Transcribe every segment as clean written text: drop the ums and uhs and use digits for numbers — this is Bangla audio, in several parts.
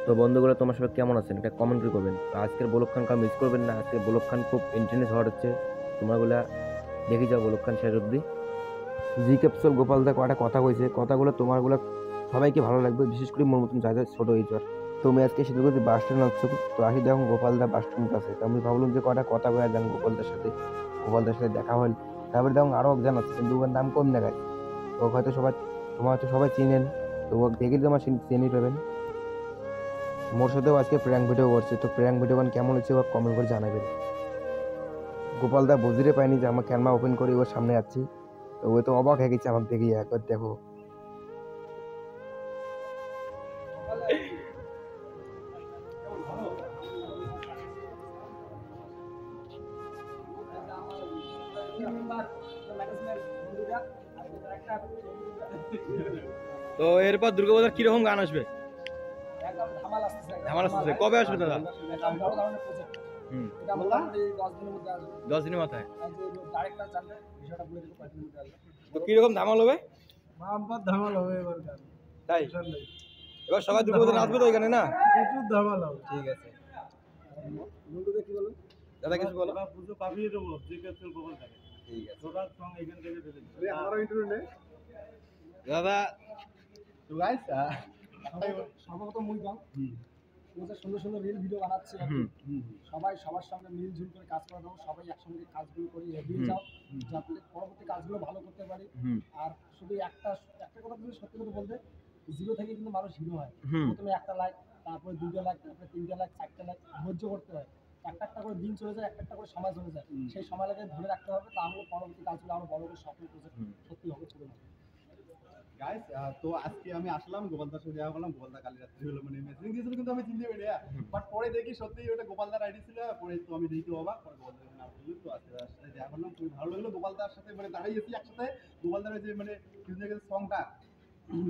তো বন্ধুগুলো তোমার সবাই কেমন আছেন এটা কমেন্ট করে করবেন। তো আজকের ব্লগ খান মিস করবেন না, আজকের ব্লগ খান খুব ইন্টারেস্ট হওয়ার হচ্ছে, তোমরাগুলা দেখে যাও ব্লগ খান শেষ অব্দি। জি ক্যাপসুল গোপাল দা কয়টা কথা কইছে, কথাগুলো তোমারগুলো সবাইকে ভালো লাগবে, বিশেষ করে মোর মতন যা যা ছোট হয়েছে। তো আমি আজকে সেটা করছি বাস স্ট্যান্ড হচ্ছে, তো আসি দেখুন গোপাল দা বাস স্ট্যান্ড আছে। তো আমি ভাবলাম যে কয়টা কথা কয়ে যান গোপালদার সাথে, গোপালদার সাথে দেখা হল। তারপরে দেখুন আরো একজন আছে, কিন্তু ওর নাম কম দেখায়। তো হয়তো সবাই, তোমার হয়তো সবাই চিনেন, তো ও দেখে তোমার চিনি পাবেন। মোর সাথেও আজকে প্র্যাঙ্ক ভিডিও করছে, তো প্র্যাঙ্ক ভিডিও কেমন হচ্ছে ও কমেন্ট করে জানাবেন। গোপাল দা বুঝতে পায়নি যে আমার ক্যামেরা ওপেন করে ওর সামনে যাচ্ছি, তো ও তো অবাক হয়ে গেছে আমার দেখে। একবার দেখো তো এরপর দুর্গাপূজার কিরকম গান আসবে? ধামাল আসতেছে, কবে আসবে দাদা? 10 দিনের মাথায়। তো কিরকম ধামাল হবে? ধামাল হবে এবার, তাই এবার সবাই দুর্গাপূজা নাচবে তো এখানে না? প্রচুর ধামাল হবে। ঠিক আছে দাদা, কিছু বলো। পুজো পাবিয়ে দেবো, যে কেসের গোবর থাকে। ঠিক আছে টোটাল সং এখান থেকে বেঁধে দিই। আমারও ইন্টারভিউ নেই দাদা। তো গাইস, সর্বপ্রথম মুই গাও সুন্দর সুন্দর রিল ভিডিও বানাচ্ছি, সবাই সবার সঙ্গে মিলঝুল করে কাজ করে দেবো, সবাই একসঙ্গে কাজগুলো করে এগিয়ে যাও, যাতে পরবর্তী কাজগুলো ভালো করতে পারি। আর শুধু একটা কথা তুমি সত্যি কথা বলতে, জিরো থেকে কিন্তু মানুষ হিরো হয়। প্রথমে একটা লাইক, তারপরে 2টা লাইক, তারপরে 3টা লাইক, 4টা লাইক, ধৈর্য করতে হয়। একটা করে দিন চলে যায়, একটা করে সময় চলে যায়, সেই সময়টাকে ধরে রাখতে হবে, তাহলে পরবর্তী কাজগুলো আরো বড় করে সফল প্রজেক্ট সত্যি হবে ছোট না। গাইস, তো আজকে আমি আসলাম গোপালদার সাথে দেখা করলাম। গোপালদা কালী রাত্রি হলো মানে মেসেজ দিয়েছিল, কিন্তু আমি চিনতে পারি না। বাট পরে দেখি সত্যি ওটা গোপালদার আইডি ছিল। পরে তো আমি দেখি অবাক, পরে গোপালদার নাম বললো। তো আজকে তার সাথে দেখা করলাম, খুবই ভালো লাগলো। গোপালদার সাথে মানে দাঁড়িয়েছি একসাথে। গোপালদার যে মানে কিছু সংটা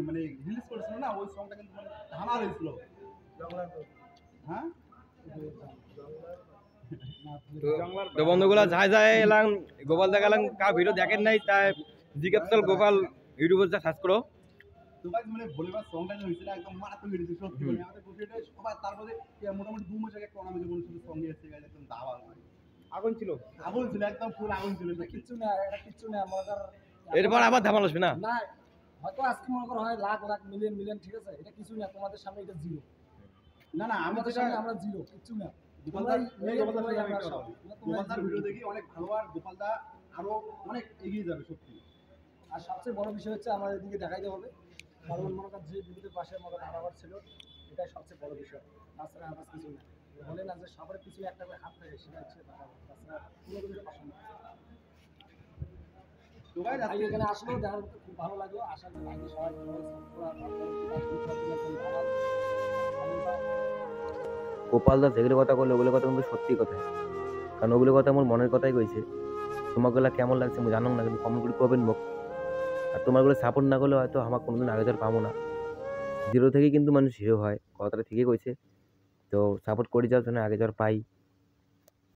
মানে রিলিজ করেছিল না, ওই সংটা কিন্তু মানে ধামাল হয়েছিল। হ্যাঁ, তো বন্ধুগুলা যাই যাই এলাম গোপাল দা গেলাম, কা ভিডিও দেখেন নাই তাই জি ক্যাপসুল গোপাল ইউটিউবে যা সার্চ করো। তো গাইস মানে ভলিবার সংটা যে হয়েছিল একদম মারাত্মক হয়েছিল সত্যি। মানে আমাদের প্রফিটে সবার, তারপরে মোটামুটি 2 মাস আগে একটা অনামিকে বলে শুধু সঙ্গে এসে গেছে, একদম দাওয়া আগুন ছিল, একদম ফুল আগুন ছিল। এটা কিচ্ছু না, মজার। এরপর আবার ধামাল আসবে না? না, হয়তো আজকে মনে করো হয় লাখ লাখ মিলিয়ন মিলিয়ন, ঠিক আছে, এটা কিছু না, তোমাদের সামনে এটা জিরো। না না, আমাদের সামনে আমরা জিরো, কিচ্ছু না। গোপালদার ভিডিও দেখি অনেক ভালো, আর গোপালদা আরো অনেক এগিয়ে যাবে সত্যি। আর সবচেয়ে বড় বিষয় হচ্ছে আমাদের এদিকে দেখাইতে হবে, কারণ মনে করেন যে বিদ্যুতের পাশে আমাদের ধারাবার ছিল, এটাই সবচেয়ে বড় বিষয়। তাছাড়া আমার কিছু না, বলে না যে সবার পিছনে একটা করে হাত থাকে, সেটা হচ্ছে তাছাড়া কোনো কিছু পছন্দ না। এখানে আসলেও দেখার মতো খুব ভালো লাগলো। আশা করি আগে সবাই গোপালদা যেগুলো কথা বললো ওগুলো কথা কিন্তু সত্যি কথা, কারণ ওগুলো কথা আমার মনের কথাই কইছে। তোমাগুলো কেমন লাগছে আমি জানো না, কিন্তু কমেন্ট করে করবেন মুখ। আর তোমারগুলো সাপোর্ট না করলে হয়তো আমার কোনোদিন আগে যার পাবো না। জিরো থেকে কিন্তু মানুষ হিরো হয়, কথাটা ঠিকই কইছে। তো সাপোর্ট করে যাওয়ার জন্য আগে যাওয়ার পাই।